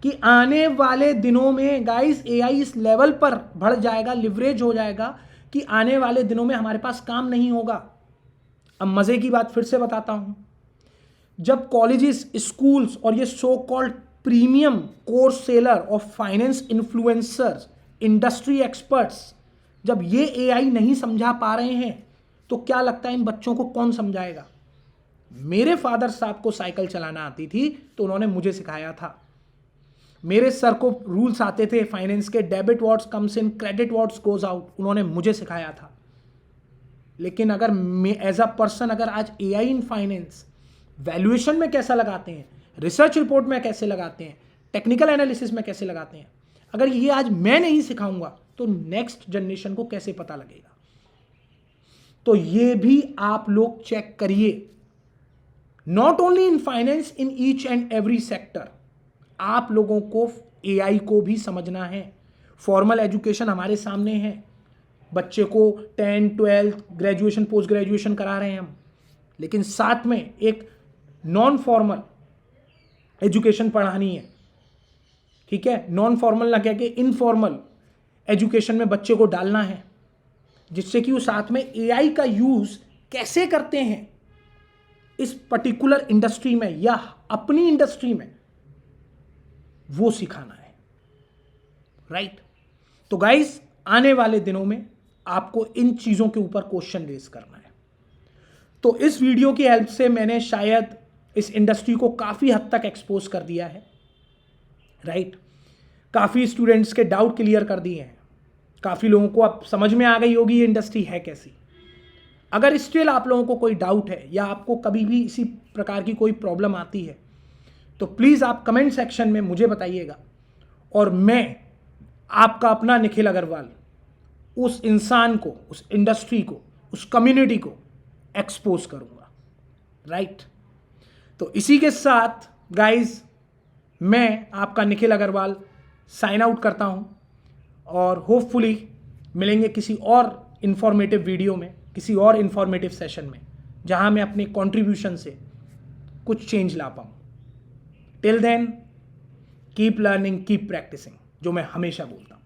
कि आने वाले दिनों में गाइस AI इस लेवल पर बढ़ जाएगा, लिवरेज हो जाएगा कि आने वाले दिनों में हमारे पास काम नहीं होगा. अब मजे की बात फिर से बताता हूं, जब कॉलेजेस, स्कूल्स और ये so called premium course seller और फाइनेंस इन्फ्लुएंसर्स, इंडस्ट्री एक्सपर्ट्स, जब ये एआई नहीं समझा पा रहे हैं तो क्या लगता है इन बच्चों को कौन समझाएगा? मेरे फादर साहब को साइकिल चलाना आती थी तो उन्होंने मुझे सिखाया था। मेरे सर को रूल्स आते थे फाइनेंस के, debit what's comes in, credit what's goes out, उन्होंने मुझे सिखाया था। लेकिन अगर मैं एज अ पर्सन अगर आज एआई इन फाइनेंस वैल्यूएशन में कैसा लगाते हैं, रिसर्च रिपोर्ट में कैसे लगाते हैं, टेक्निकल एनालिसिस में कैसे लगाते हैं, अगर ये आज मैं नहीं सिखाऊंगा तो नेक्स्ट जनरेशन को कैसे पता लगेगा? तो ये भी आप लोग चेक करिए। Not only in finance, in each and every sector आप लोगों को एआई को भी समझना है। फॉर्मल एजुकेशन हमारे सामने है, बच्चे को 10, 12, ग्रेजुएशन, पोस्ट ग्रेजुएशन करा रहे हैं हम, लेकिन साथ में एक नॉन फॉर्मल एजुकेशन पढ़ानी है। ठीक है, नॉन फॉर्मल ना कह के इनफॉर्मल एजुकेशन में बच्चे को डालना है, जिससे कि वो साथ में एआई का यूज कैसे करते हैं इस पर्टिकुलर इंडस्ट्री में या अपनी इंडस्ट्री में, वो सिखाना है। राइट? तो गाइस, आने वाले दिनों में आपको इन चीजों के ऊपर क्वेश्चन रेज करना है। तो इस वीडियो की हेल्प से मैंने शायद इस इंडस्ट्री को काफी हद तक एक्सपोज कर दिया है। राइट? काफी स्टूडेंट्स के डाउट क्लियर कर दिए हैं, काफी लोगों को अब समझ में आ गई होगी ये इंडस्ट्री है कैसी। अगर स्टिल आप लोगों को कोई डाउट है या आपको कभी भी इसी प्रकार की कोई प्रॉब्लम आती है तो प्लीज़ आप कमेंट सेक्शन में मुझे बताइएगा, और मैं आपका अपना निखिल अग्रवाल उस इंसान को, उस इंडस्ट्री को, उस कम्युनिटी को एक्सपोज करूंगा। राइट? तो इसी के साथ गाइज मैं आपका निखिल अग्रवाल साइन आउट करता हूं, और होपफुली मिलेंगे किसी और इंफॉर्मेटिव वीडियो में, किसी और इंफॉर्मेटिव सेशन में, जहां मैं अपने कंट्रीब्यूशन से कुछ चेंज ला पाऊं। Till then keep learning, keep practising, जो मैं हमेशा बोलता हूं।